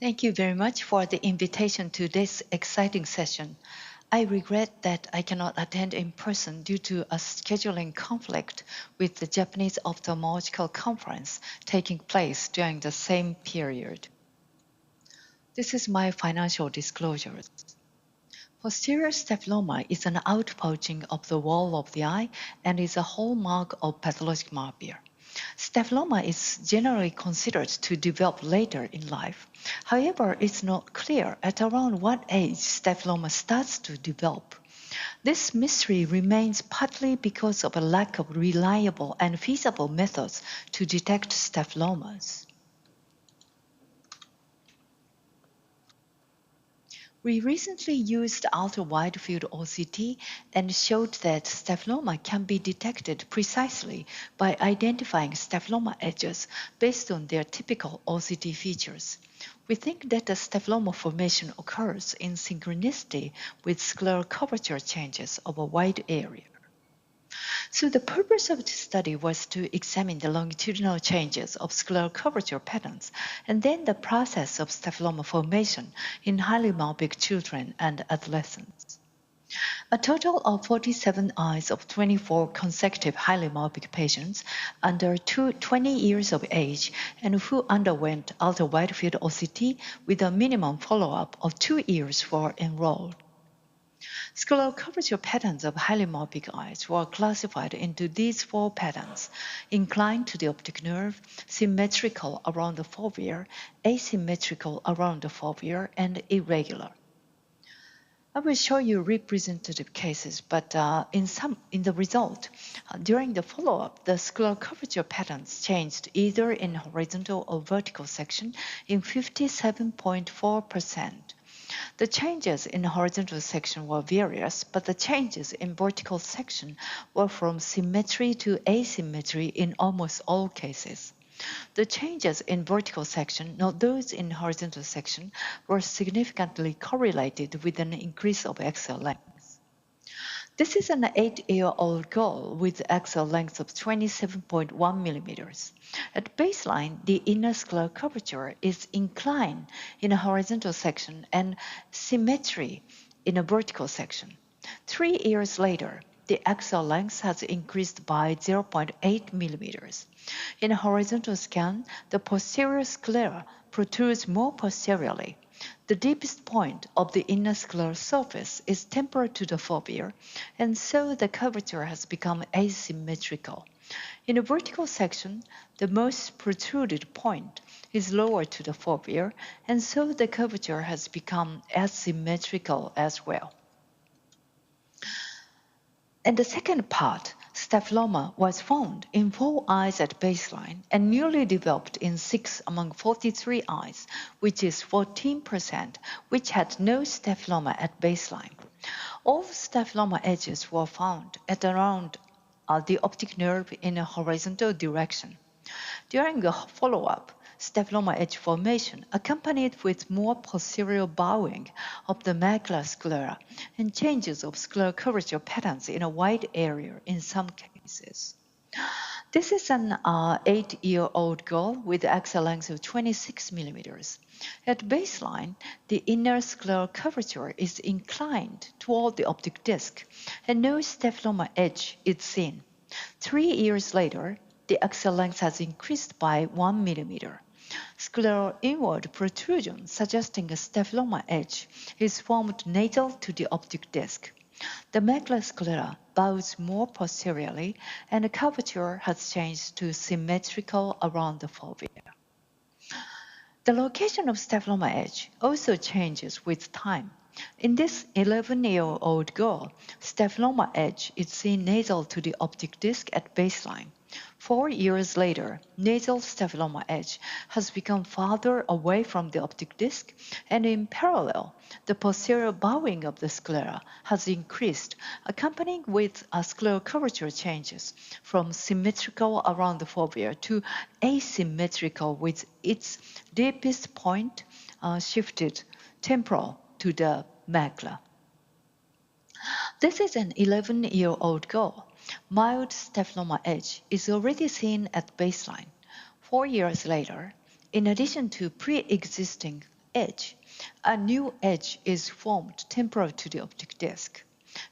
Thank you very much for the invitation to this exciting session. I regret that I cannot attend in person due to a scheduling conflict with the Japanese Ophthalmological Conference taking place during the same period. This is my financial disclosures. Posterior staphyloma is an outpouching of the wall of the eye and is a hallmark of pathologic myopia. Staphyloma is generally considered to develop later in life. However, it's not clear at around what age staphyloma starts to develop. This mystery remains partly because of a lack of reliable and feasible methods to detect staphylomas. We recently used ultra-wide field OCT and showed that staphyloma can be detected precisely by identifying staphyloma edges based on their typical OCT features. We think that the staphyloma formation occurs in synchronicity with scleral curvature changes of a wide area. So the purpose of this study was to examine the longitudinal changes of scleral curvature patterns and then the process of staphyloma formation in highly myopic children and adolescents. A total of 47 eyes of 24 consecutive highly myopic patients under 20 years of age and who underwent ultra-wide field OCT with a minimum follow-up of 2 years were enrolled. Scleral curvature patterns of highly myopic eyes were classified into these 4 patterns: inclined to the optic nerve, symmetrical around the fovea, asymmetrical around the fovea, and irregular. I will show you representative cases, but in the result, during the follow-up, the scleral curvature patterns changed either in horizontal or vertical section in 57.4%. The changes in horizontal section were various, but the changes in vertical section were from symmetry to asymmetry in almost all cases. The changes in vertical section, not those in horizontal section, were significantly correlated with an increase of axial length. This is an 8-year-old girl with axial length of 27.1 millimeters. At baseline, the inner scleral curvature is inclined in a horizontal section and symmetry in a vertical section. 3 years later, the axial length has increased by 0.8 millimeters. In a horizontal scan, the posterior sclera protrudes more posteriorly. The deepest point of the inner scleral surface is temporal to the fovea, and so the curvature has become asymmetrical. In a vertical section, the most protruded point is lower to the fovea, and so the curvature has become asymmetrical as well. And the second part, staphyloma, was found in 4 eyes at baseline and newly developed in 6 among 43 eyes, which is 14%, which had no staphyloma at baseline. All staphyloma edges were found at around the optic nerve in a horizontal direction. During the follow-up, staphyloma edge formation accompanied with more posterior bowing of the macula sclera and changes of scleral curvature patterns in a wide area in some cases. This is an 8-year-old girl with axial length of 26 millimeters. At baseline, the inner scleral curvature is inclined toward the optic disc, and no staphyloma edge is seen. 3 years later, the axial length has increased by 1 millimeter. Scleral inward protrusion suggesting a staphyloma edge is formed nasal to the optic disc. The macula sclera bows more posteriorly, and the curvature has changed to symmetrical around the fovea. The location of staphyloma edge also changes with time. In this 11-year-old girl, staphyloma edge is seen nasal to the optic disc at baseline. 4 years later, nasal staphyloma edge has become farther away from the optic disc, and in parallel, the posterior bowing of the sclera has increased, accompanying with scleral curvature changes from symmetrical around the fovea to asymmetrical, with its deepest point shifted temporal to the macula. This is an 11-year-old girl. Mild staphyloma edge is already seen at baseline. 4 years later, in addition to pre-existing edge, a new edge is formed temporal to the optic disc.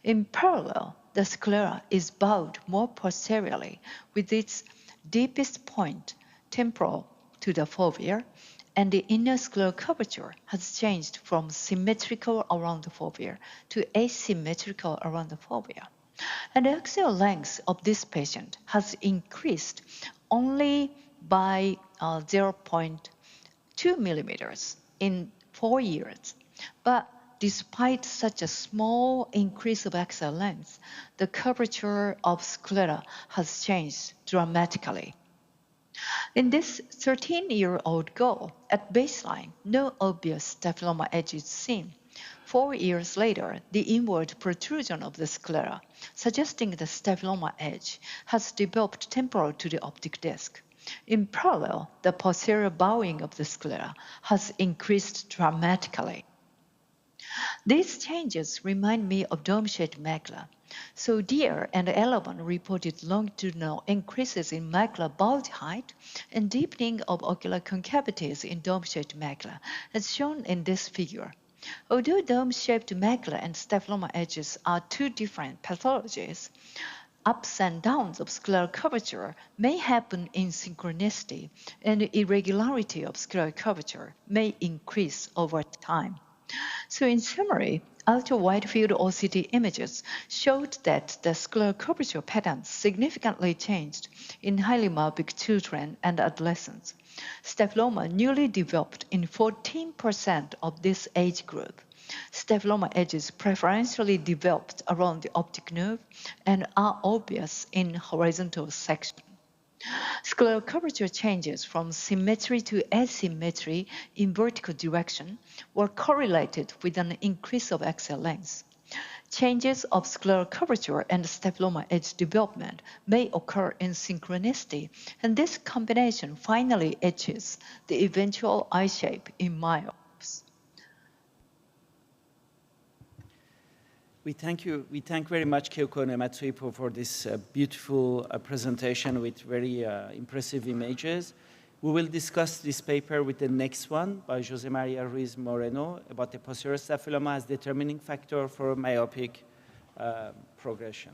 In parallel, the sclera is bowed more posteriorly with its deepest point temporal to the fovea, and the inner scleral curvature has changed from symmetrical around the fovea to asymmetrical around the fovea. And the axial length of this patient has increased only by 0.2 millimeters in 4 years. But despite such a small increase of axial length, the curvature of sclera has changed dramatically. In this 13-year-old girl, at baseline, no obvious staphyloma edge is seen. 4 years later, the inward protrusion of the sclera, suggesting the staphyloma edge, has developed temporal to the optic disc. In parallel, the posterior bowing of the sclera has increased dramatically. These changes remind me of dome-shaped macula. So Deere and Elovan reported longitudinal increases in macular bulge height and deepening of ocular concavities in dome-shaped macula, as shown in this figure. Although dome-shaped macula and staphyloma edges are two different pathologies, ups and downs of scleral curvature may happen in synchronicity, and the irregularity of scleral curvature may increase over time. So in summary, ultra-wide field OCT images showed that the scleral curvature patterns significantly changed in highly myopic children and adolescents. Staphyloma newly developed in 14% of this age group. Staphyloma edges preferentially developed around the optic nerve and are obvious in horizontal section. Scleral curvature changes from symmetry to asymmetry in vertical direction were correlated with an increase of axial length. Changes of scleral curvature and staphyloma edge development may occur in synchronicity, and this combination finally etches the eventual eye shape in myopes. We thank you. We thank very much Kyoko Matsui for this beautiful presentation with very impressive images. We will discuss this paper with the next one by Jose Maria Ruiz Moreno about the posterior staphyloma as determining factor for myopic progression.